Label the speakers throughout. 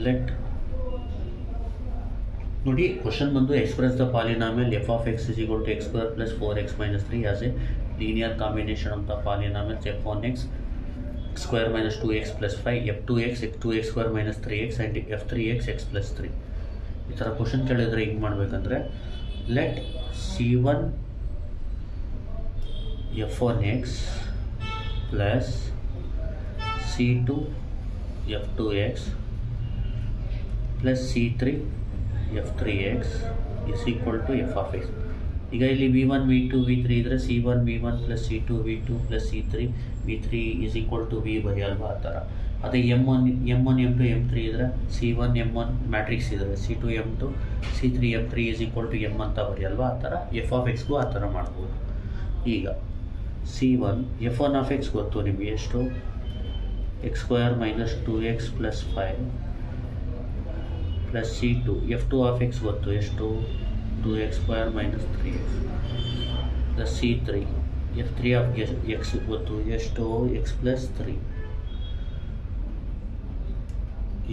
Speaker 1: Let ನೋಡಿ question ಬಂದು express the polynomial f of x is equal to x square plus 4x minus 3 as a linear combination of the polynomials f one x square minus 2x plus 5 f two x square minus 3x and f 3x x plus 3. ಈ ಥರ question ಕೇಳಿದರೆ ಹಿಂಗೆ ಮಾಡಬೇಕಂದ್ರೆ let C1 F1x plus C2 F2x plus C3 F3x is equal to F of x. ಈಗ ಇಲ್ಲಿ V1 V2 V3 ಇದ್ದರೆ C1 V1 plus C2 V2 plus C3 V3 is equal to V ಬರೆಯಲ್ವಾ ಆ ಥರ. ಅದೇ M1 M2 M3 ಇದ್ದರೆ C1 M1 matrix ಇದ್ದರೆ C2 M2 C3 M3 is equal to M ಅಂತ ಬರೆಯಲ್ವಾ ಆ ಥರ ಎಫ್ ಆಫ್ ಎಕ್ಸ್ಗೂ ಆ ಥರ ಮಾಡ್ಬೋದು. ಈಗ C1 F1 ಆಫ್ ಎಕ್ಸ್ ಗೊತ್ತು ನಿಮಗೆ ಎಷ್ಟು, X square minus 2x plus 5 plus C2 F2 of X ಗೊತ್ತು ಎಷ್ಟು, 2x square minus 3x plus C3 F3 of X ಗೊತ್ತು ಎಷ್ಟು, X plus 3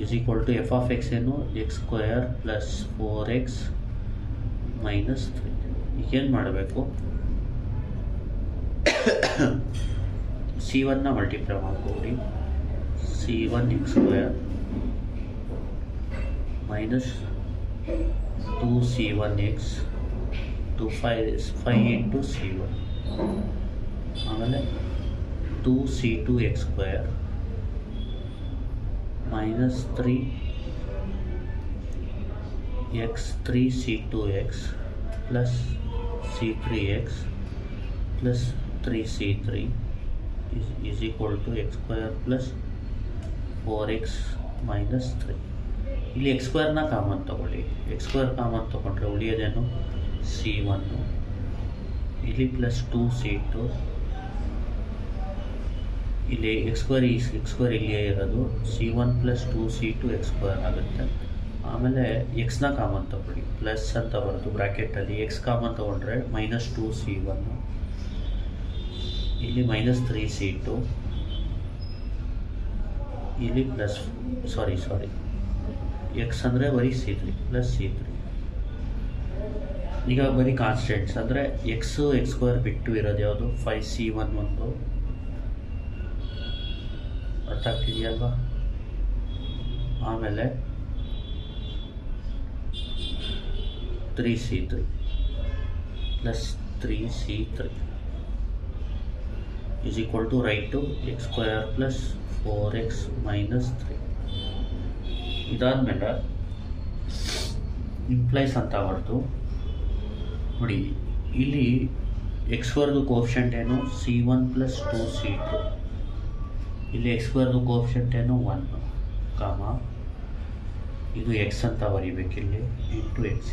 Speaker 1: is equal to F of X ಏನು, X square plus 4x minus 3. ಈಗೇನು ಮಾಡಬೇಕು, C1ನ multiply ಮಾಡ್ಕೊಡಿ, C1 X square minus 2C1x to 5 into C1 ಆಮೇಲೆ 2C2x ಸ್ಕ್ವೇರ್ minus 3x 3C2x plus C3x plus 3C3 is equal to x square plus 4x minus 3. ಇಲ್ಲಿ X ಸ್ಕ್ವೇರ್ನ common ತೊಗೊಳ್ಳಿ, X square common ತೊಗೊಂಡ್ರೆ ಉಳಿಯೋದೇನು C1 ಇಲ್ಲಿ plus 2C2 ಇಲ್ಲಿ X square ಇಲ್ಲಿಯೇ ಇರೋದು C1 plus 2C2 X square ಆಗುತ್ತೆ. ಆಮೇಲೆ ಎಕ್ಸ್ನ ಕಾಮನ್ ತೊಗೊಳ್ಳಿ, ಪ್ಲಸ್ ಅಂತ ಬರೋದು ಬ್ರ್ಯಾಕೆಟಲ್ಲಿ, ಎಕ್ಸ್ ಕಾಮನ್ ತೊಗೊಂಡ್ರೆ ಮೈನಸ್ 2C1 ಇಲ್ಲಿ ಮೈನಸ್ 3C2 ಇಲ್ಲಿ ಪ್ಲಸ್ ಸಾರಿ ಎಕ್ಸ್ ಅಂದರೆ ಬರೀ C3 ಪ್ಲಸ್ C3. ಈಗ ಬರೀ ಕಾನ್ಸ್ಟೆಂಟ್ಸ್ ಅಂದರೆ ಎಕ್ಸ್ ಸ್ಕ್ವೇರ್ ಬಿಟ್ಟು ಇರೋದು ಯಾವುದು 5C1 ಒಂದು, ಅರ್ಥ ಆಗ್ತಿದೆಯಲ್ವಾ. ಆಮೇಲೆ 3C3 plus 3C3 is equal to right to x square plus 4x minus 3. ಇದಾದಮೇಲೆ ಇಂಪ್ಲೈಸ್ ಅಂತ ಬರ್ತು ನೋಡಿ, ಇಲ್ಲಿ ಎಕ್ಸ್ ಸ್ಕ್ವೇರ್ದು ಕೋಫಿಷಿಯಂಟ್ ಏನು C1 ಪ್ಲಸ್ 2C2, ಇಲ್ಲಿ ಎಕ್ಸ್ ಸ್ಕ್ವೇರ್ದು ಕೋಫಿಷಿಯಂಟ್ ಏನು 1 ಕಾಮ ಇದು ಎಕ್ಸ್ ಅಂತ ಬರೀಬೇಕಿಲ್ಲಿ ಇಂಟು ಎಕ್ಸ್.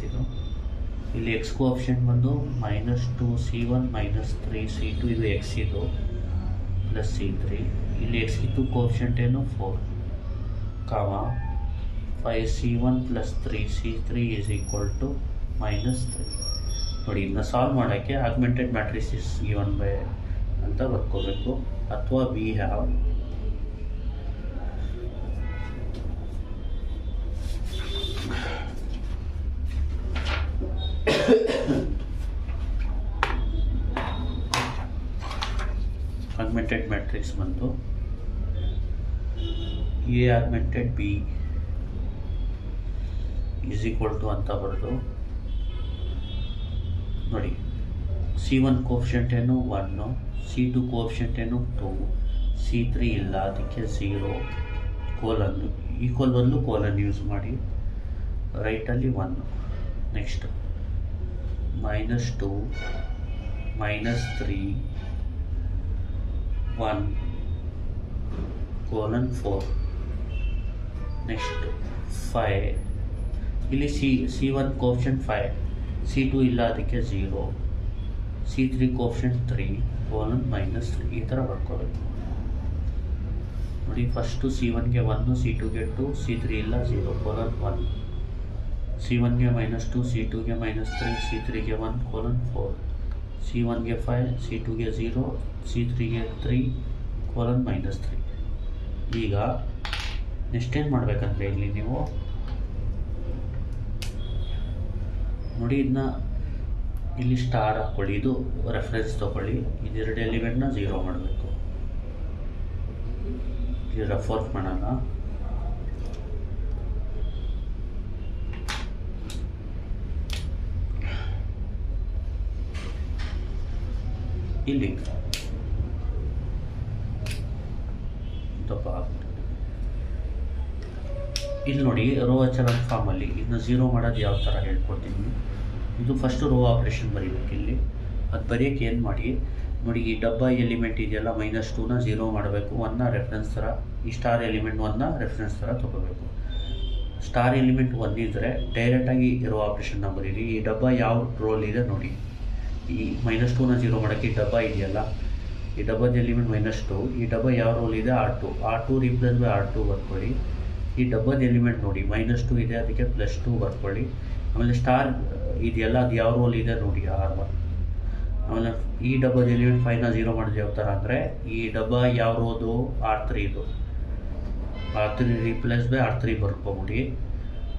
Speaker 1: ಇಲ್ಲಿ ಎಕ್ಸ್ ಕೋಫಿಷಿಯಂಟ್ ಬಂದು ಮೈನಸ್ 2C1 ಮೈನಸ್ 3C2 ಇದು ಎಕ್ಸ್ ಇದು ಪ್ಲಸ್ C3, ಇಲ್ಲಿ ಎಕ್ಸ್ ಇದು ಕೋಫಿಷಿಯಂಟ್ ಏನು 4 comma 5C1 plus 3C3 is equal to minus 3. ನೋಡಿ ಇದನ್ನ ಸಾಲ್ವ್ ಮಾಡೋಕ್ಕೆ augmented matrix is given by ಅಂತ ಬರ್ಕೋಬೇಕು, ಅಥವಾ ವಿ ಹ್ಯಾವ್ ಆಗ್ಮೆಂಟೆಡ್ ಮ್ಯಾಟ್ರಿಕ್ಸ್ ಬಂದು A augmented B is equal to ಅಂತ ಬರೆದು ನೋಡಿ C1 ಕೋಫಿಷಿಯಂಟ್ ಏನು 1, C2 ಕೋಫಿಷಿಯಂಟ್ ಏನು 2, C3 ಇಲ್ಲ ಅದಕ್ಕೆ 0, ಕೋಲನ್ ಈಕ್ವಲ್ ಬದಲು ಕೋಲನ್ ಯೂಸ್ ಮಾಡಿ, ರೈಟಲ್ಲಿ 1. Next minus 2 minus 3 1 colon 4. Next 5 ಇಲ್ಲಿ C1 ಕೋಫಿಷಿಯಂಟ್ 5, C2 ಇಲ್ಲ ಅದಕ್ಕೆ 0, C3 ಕೋಫಿಷಿಯಂಟ್ 3 ಕೋಲನ್ ಮೈನಸ್ 3. ಈ ಥರ ಬರ್ಕೋಬೇಕು ನೋಡಿ. ಫಸ್ಟು C1ಗೆ 1, C2ಗೆ 2, C3 ಇಲ್ಲ 0 ಕೋಲನ್ 1, C1ಗೆ ಮೈನಸ್ 2, C2ಗೆ ಮೈನಸ್ 3, C3ಗೆ 1 ಕೋಲನ್ 4, C1ಗೆ 5, C2ಗೆ 0, C3ಗೆ 3 ಕೋಲನ್ ಮೈನಸ್ 3. ಈಗ ನೆಕ್ಸ್ಟ್ ಏನು ಮಾಡಬೇಕಂದ್ರೆ ಇಲ್ಲಿ ನೀವು ನೋಡಿ, ಇದನ್ನ ಇಲ್ಲಿ ಸ್ಟಾರ್ ಹಾಕ್ಕೊಳ್ಳಿ, ಇದು ರೆಫರೆನ್ಸ್ ತೊಗೊಳ್ಳಿ, ಇದೆರಡು ಎಲಿಮೆಂಟ್ನ 0 ಮಾಡಬೇಕು. ಇಲ್ಲಿ ರಫ್ ವರ್ಕ್ ಮಾಡೋಣ. ಇಲ್ಲಿ ದಪ್ಪ ಆಗುತ್ತೆ. ಇಲ್ಲಿ ನೋಡಿ, ರೋ ಎಚೆಲಾನ್ ಫಾರ್ಮಲ್ಲಿ ಇದನ್ನ 0 ಮಾಡೋದು ಯಾವ ಥರ ಹೇಳ್ಕೊಡ್ತೀನಿ. ಇದು ಫಸ್ಟು ರೋ ಆಪ್ರೇಷನ್ ಬರೀಬೇಕು. ಇಲ್ಲಿ ಅದು ಬರೆಯೋಕ್ಕೆ ಏನು ಮಾಡಿ ನೋಡಿ, ಈ ಡಬ್ಬ ಎಲಿಮೆಂಟ್ ಇದೆಯಲ್ಲ -2ನ 0 ಮಾಡಬೇಕು. 1ನ ರೆಫರೆನ್ಸ್ ಥರ, ಈ ಸ್ಟಾರ್ ಎಲಿಮೆಂಟ್ 1ನ ರೆಫರೆನ್ಸ್ ಥರ ತೊಗೋಬೇಕು. ಸ್ಟಾರ್ ಎಲಿಮೆಂಟ್ 1 ಇದ್ದರೆ ಡೈರೆಕ್ಟಾಗಿ ರೋ ಆಪ್ರೇಷನ್ನ ಬರೀರಿ. ಈ ಡಬ್ಬ ಯಾವ ರೋಲ್ ಇದೆ ನೋಡಿ, ಈ -2ನ 0 ಮಾಡೋಕ್ಕೆ ಈ ಡಬ್ಬ ಇದೆಯಲ್ಲ, ಈ ಡಬ್ಬದ ಎಲಿಮೆಂಟ್ -2, ಈ ಡಬ್ಬ ಯಾವ ರೋಲ್ ಇದೆ R2 ರೀಪ್ಲೇಸ್ ಬೈ R2 ಬರ್ಕೊಳ್ಳಿ. ಈ ಡಬ್ಬದ ಎಲಿಮೆಂಟ್ ನೋಡಿ -2 ಇದೆ, ಅದಕ್ಕೆ +2 ಬರ್ಕೊಳ್ಳಿ. ಆಮೇಲೆ ಸ್ಟಾರ್ ಇದೆಯಲ್ಲ, ಅದು ಯಾವ ರೋಲ್ ಇದೆ ನೋಡಿ R1. ಆಮೇಲೆ ಈ ಡಬ್ಬದ ಎಲಿಮೆಂಟ್ 5ನ 0 ಮಾಡೋದು ಯಾವ ಥರ ಅಂದರೆ, ಈ ಡಬ್ಬ ಯಾವ ರೋದು R3 ಇದು, R3 ರೀಪ್ಲೇಸ್ ಬೈ R3 ಬರ್ಕೊಬಿಡಿ.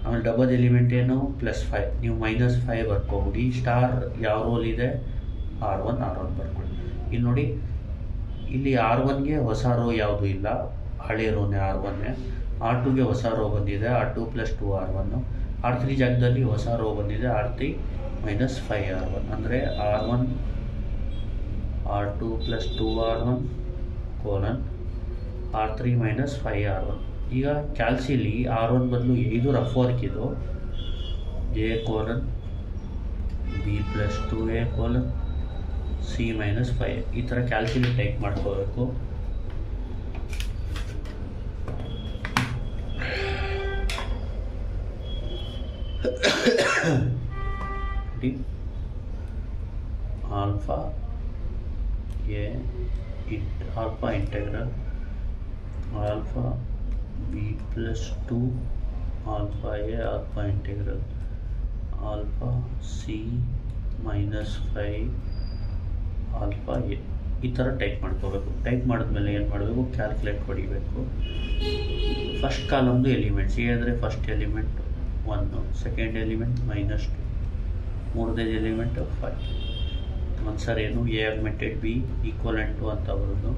Speaker 1: ಆಮೇಲೆ ಡಬ್ಬದ ಎಲಿಮೆಂಟ್ ಏನು +5, ನೀವು -5 ಬರ್ಕೊಬಿಡಿ. ಸ್ಟಾರ್ ಯಾವ ರೋಲ್ ಇದೆ R1 ಬರ್ಕೊಳ್ಳಿ. ಇಲ್ಲಿ ನೋಡಿ, ಇಲ್ಲಿ R1ಗೆ ಹೊಸ ರೋ ಯಾವುದೂ ಇಲ್ಲ, ಹಳೆ ರೋನೇ R1. R2ಗೆ ಹೊಸ ರೋ ಬಂದಿದೆ, R2 + 2 R1. R3 ಜಾಗದಲ್ಲಿ ಹೊಸ ರೋ ಬಂದಿದೆ, R3 - 5 R1. ಅಂದರೆ R1 R2 + 2 R1 R3 - 5 R1. ಈಗ ಕ್ಯಾಲ್ಸಿಲಿ R1 ಬದಲು ಇದು ರಫ್ ವರ್ಕ್, ಇದು A B + 2A C - 5 ಈ ಥರ ಕ್ಯಾಲ್ಸಿಲಿ ಟೈಪ್ ಮಾಡ್ಕೋಬೇಕು. Alpha A alpha integral alpha B + 2 alpha A alpha integral alpha C - 5 alpha A ಈ ಥರ ಟೈಪ್ ಮಾಡ್ಕೋಬೇಕು. ಟೈಪ್ ಮಾಡಿದ್ಮೇಲೆ ಏನು ಮಾಡಬೇಕು, ಕ್ಯಾಲ್ಕುಲೇಟ್ ಹೊಡಿಬೇಕು. ಫಸ್ಟ್ ಕಾಲಮ್ದು ಎಲಿಮೆಂಟ್ಸ್ A ಅಂದರೆ ಫಸ್ಟ್ ಎಲಿಮೆಂಟ್ 1, ಸೆಕೆಂಡ್ ಎಲಿಮೆಂಟ್ -2, ಮೂರನೇ ಎಲಿಮೆಂಟ್ 5. ಆನ್ಸರ್ ಏನು, A augmented B equivalent to ಅಂತ ಬರೋದು.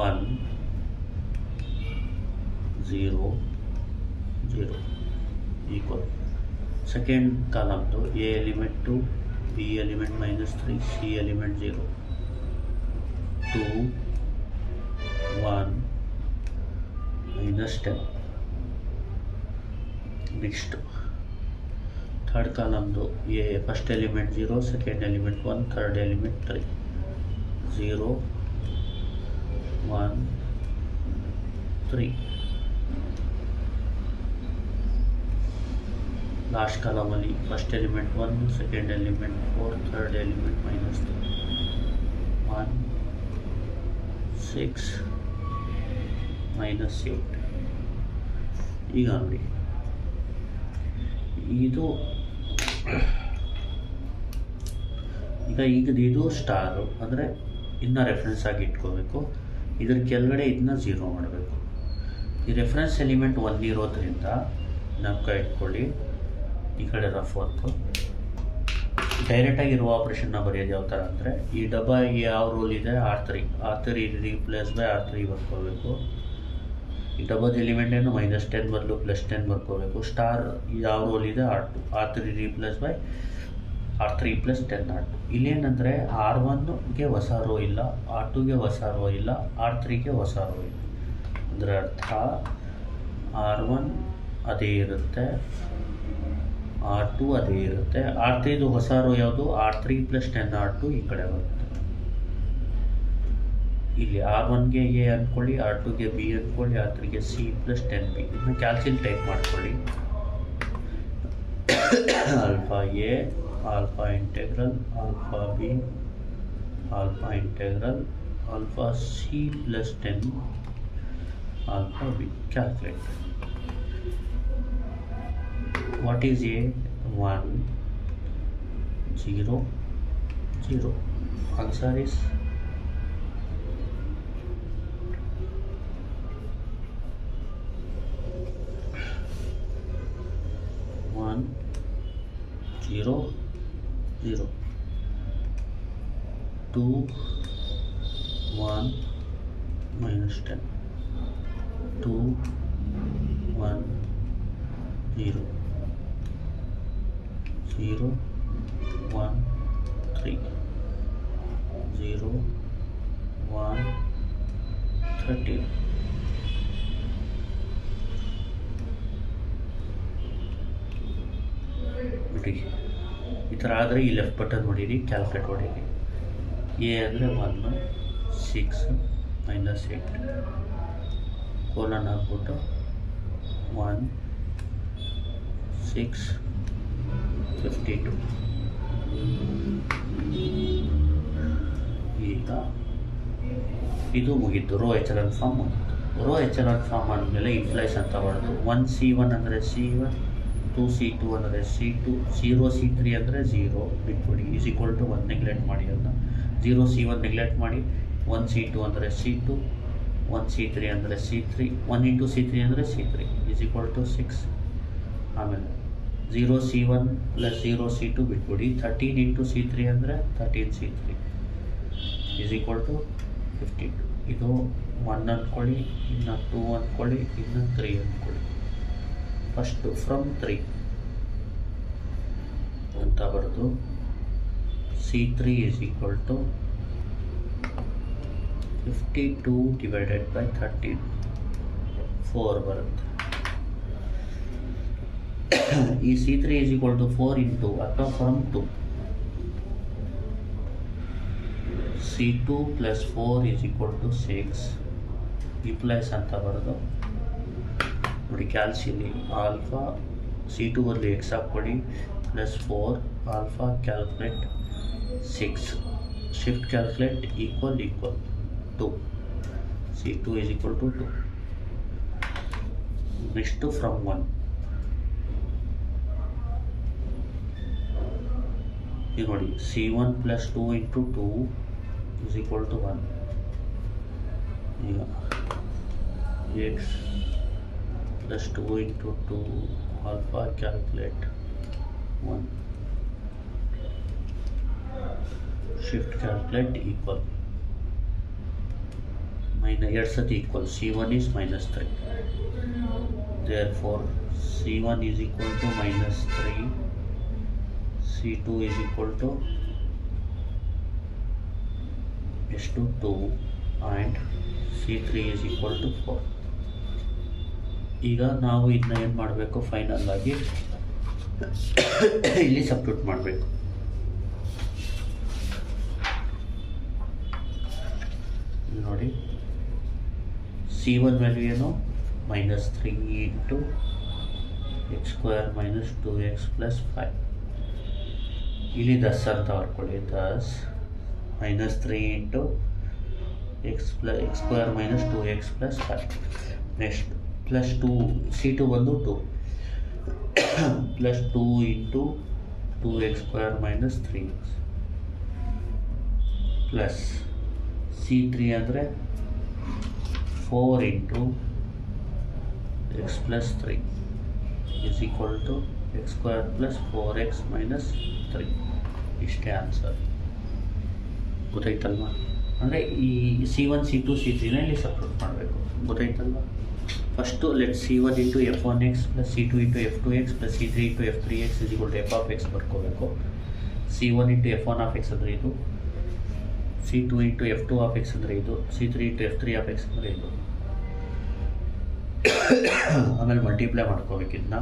Speaker 1: One 0 0 equal. ಸೆಕೆಂಡ್ ಕಾಲಮ್ದು A element 2, B element -3, C element 0, 2 1 -10. Next third ಕಾಲಮ್ದು A first element 0, second element 1, third element 3, 0 1 3. Last ಕಾಲಮಲ್ಲಿ first element 1, second element 4, third element -3, 1 6 -8. ಈಗ ನೋಡಿ, ಇದು star ಅಂದರೆ ಇದನ್ನ ರೆಫರೆನ್ಸ್ ಆಗಿ ಇಟ್ಕೋಬೇಕು. ಇದ್ರ ಕೆಳಗಡೆ ಇದನ್ನ 0 ಮಾಡಬೇಕು. ಈ ರೆಫರೆನ್ಸ್ ಎಲಿಮೆಂಟ್ 1 ಇರೋದ್ರಿಂದ ಜ್ಞಾಪಕ ಇಟ್ಕೊಳ್ಳಿ. ಈ ಕಡೆ ರಫ್ ವರ್ಕು ಡೈರೆಕ್ಟಾಗಿ ರೋ ಆಪ್ರೇಷನ್ನ ಬರೆಯೋದು ಯಾವ ಥರ ಅಂದರೆ, ಈ ಡಬ್ಬ ಯಾವ ರೋಲ್ ಇದೆ R3 ರೀಪ್ಲೇಸ್ ಬೈ R3 ಬರ್ಕೋಬೇಕು. ಈ ಡಬ್ಬದ ಎಲಿಮೆಂಟ್ ಏನು -10 ಬದಲು +10 ಬರ್ಕೋಬೇಕು. ಸ್ಟಾರ್ ಯಾವ ರೋಲ್ ಇದೆ R3 replace by R3 + 10 R2. ಇಲ್ಲೇನಂದರೆ R1ಗೆ ಹೊಸ ರೋ ಇಲ್ಲ, R2ಗೆ ಹೊಸ ರೋ ಇಲ್ಲ, R3ಗೆ ಹೊಸ ರೋ ಇಲ್ಲ. ಅಂದರೆ ಅರ್ಥ R1 ಅದೇ ಇರುತ್ತೆ, R2 ಅದೇ ಇರುತ್ತೆ. R3ದು ಹೊಸ ರೋ ಯಾವುದು, R3 + 10 R2 ಈ ಕಡೆ ಬರುತ್ತೆ. ಇಲ್ಲಿ R1ಗೆ A ಅಂದ್ಕೊಳ್ಳಿ, R2ಗೆ B ಅಂದ್ಕೊಳ್ಳಿ, R3ಗೆ C + 10B. ಇದನ್ನ ಕ್ಯಾಲ್ಸಿಲ್ ಟೈಪ್ ಮಾಡ್ಕೊಳ್ಳಿ. Alpha A alpha integral alpha B alpha integral alpha C + 10 alpha B. Calculate. What is A? 1 0 0. answer is 1 0 0 2 1 minus 10 2 1 0 0 1 3 0 1 13 ನೋಡಿ ಈ ಥರ ಆದರೆ ಈ ಲೆಫ್ಟ್ ಬಟನ್ ಹೊಡೀರಿ, ಕ್ಯಾಲ್ಕುಲೇಟ್ ಹೊಡೀರಿ. ಎ ಅಂದರೆ 1 6 minus 8 ಕೋಲನ್ ಹಾಕ್ಬಿಟ್ಟು 1 6 52. ಈಗ ಇದು ಮುಗೀತು, ರೋ ಎಚೆಲಾನ್ ಫಾರ್ಮ್ ಮುಗೀತು. ರೋ ಎಚೆಲಾನ್ ಫಾರ್ಮ್ ಆದಮೇಲೆ ಇಂಪ್ಲೈಸ್ ಅಂತ ಬರೋದು 1 C1 ಅಂದರೆ C1, 2 C2 ಅಂದರೆ C2, 0 C3 ಅಂದರೆ 0 ಬಿಟ್ಬಿಡಿ, ಈಸ್ ಈಕ್ವಲ್ ಟು 1 ನೆಗ್ಲೆಕ್ಟ್ ಮಾಡಿ. ಅದನ್ನ 0 C1 ನೆಗ್ಲೆಕ್ಟ್ ಮಾಡಿ, 1 C2 ಅಂದರೆ C2, 1 C3 ಅಂದರೆ C3, 1 ಇಂಟು C3 ಅಂದರೆ C3 ಈಸ್ ಈಕ್ವಲ್ ಟು 6. ಆಮೇಲೆ 0 C1 ಪ್ಲಸ್ 0 C2 ಬಿಟ್ಬಿಡಿ, 13 ಇಂಟು C3 ಅಂದರೆ 13 C3 ಈಸ್ ಈಕ್ವಲ್ ಟು 52. ಇದು 1 ಅಂದ್ಕೊಳ್ಳಿ, ಇನ್ನು 2 ಅಂದ್ಕೊಳ್ಳಿ, ಇನ್ನು 3 ಅಂದ್ಕೊಳ್ಳಿ. ಫಸ್ಟು ಫ್ರಮ್ 3 ಅಂತ ಬರೋದು C3 is equal to 52 divided by 13 4 ಬರುತ್ತೆ. ಈ C3 is equal to 4 into ಅಥವಾ from 2 C2 plus 4 is equal to 6 implies ಅಂತ ಬರೋದು. ನೋಡಿ ಕ್ಯಾಲ್ಸಿಲಿ ಆಲ್ಫಾ C2 ಬದಲು ಎಕ್ಸ್ ಹಾಕ್ಕೊಡಿ, plus 4 alpha calculate 6 shift calculate equal 2 C2 is equal to 2. Next from 1 ಈಗ ನೋಡಿ C1 plus 2 into 2 is equal to 1. ಈಗ X plus 2 into 2 alpha calculate 1 shift calculate equal minus 2 sati equal C1 is minus 3, therefore C1 is equal to minus 3, C2 is equal to S2 2 and C3 is equal to 4. ಈಗ ನಾವು ಇದನ್ನ ಏನು ಮಾಡಬೇಕು, final ಆಗಿ ಇಲ್ಲಿ substitute ಮಾಡಬೇಕು. ನೋಡಿ C1 value ಏನು, minus 3 into x square minus 2x plus 5. ಇಲ್ಲಿ 10 ಅಂತ ಬರ್ಕೊಳ್ಳಿ, 10 minus 3 into x square minus 2x plus 5. Next plus 2 C2 ಬಂದು 2 plus 2 into 2x square minus 3x plus C3 ಅಂದರೆ 4 into x plus 3 is equal to x square plus 4x minus 3. ಇಷ್ಟೇ answer. ಗೊತ್ತಾಯ್ತಲ್ವಾ? ಅಂದರೆ ಈ C1 C2 C3ನ ಇಲ್ಲಿ substitute ಮಾಡಬೇಕು. ಗೊತ್ತಾಯ್ತಲ್ವಾ? First let C1 into F1x plus C2 into F2x plus C3 into F3x is equal to f of x ಬರ್ಕೋಬೇಕು. C1 ಇಂಟು F1 of x ಅಂದರೆ ಇದು, C2 into F2 of x ಅಂದರೆ ಇದು, C3 into F3 of x ಅಂದರೆ ಇದು. ಆಮೇಲೆ multiply ಮಾಡ್ಕೋಬೇಕು ಇದನ್ನ.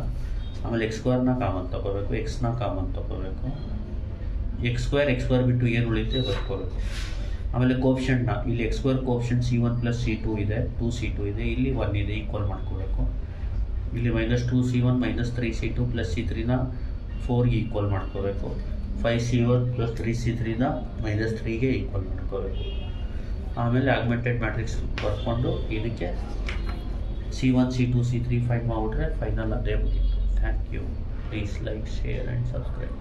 Speaker 1: ಆಮೇಲೆ ಎಕ್ಸ್ ಸ್ಕ್ವೇರ್ನ ಕಾಮನ್ ತೊಗೋಬೇಕು, ಎಕ್ಸ್ನ ಕಾಮನ್ ತೊಗೋಬೇಕು. ಎಕ್ಸ್ ಸ್ಕ್ವೇರ್ ಬಿಟ್ಟು ಏನು ಉಳಿಯುತ್ತೆ ಬರ್ಕೋಬೇಕು. ಆಮೇಲೆ ಕೋಫಿಷಿಯಂಟ್ನ ಇಲ್ಲಿ X square coefficient C1 plus C2 ಇದೆ, 2 C2 ಇದೆ, ಇಲ್ಲಿ 1 ಇದೆ, ಈಕ್ವಲ್ ಮಾಡ್ಕೋಬೇಕು. ಇಲ್ಲಿ minus 2 C1 minus 3 C2 plus C3ನ 4ಗೆ ಈಕ್ವಲ್ ಮಾಡ್ಕೋಬೇಕು. 5 C1 ಪ್ಲಸ್ 3 C3ನ ಮೈನಸ್ 3ಗೆ ಈಕ್ವಲ್ ಮಾಡ್ಕೋಬೇಕು. ಆಮೇಲೆ ಆಗ್ಮೆಂಟೆಡ್ ಮ್ಯಾಟ್ರಿಕ್ಸ್ ಬರ್ಕೊಂಡು ಇದಕ್ಕೆ C1 C2 C3 ಫೈಂಡ್ ಮಾಡಿಬಿಟ್ರೆ ಫೈನಲ್ ಅದೇ ಮುಗಿತು. Thank you. Please like, share and subscribe.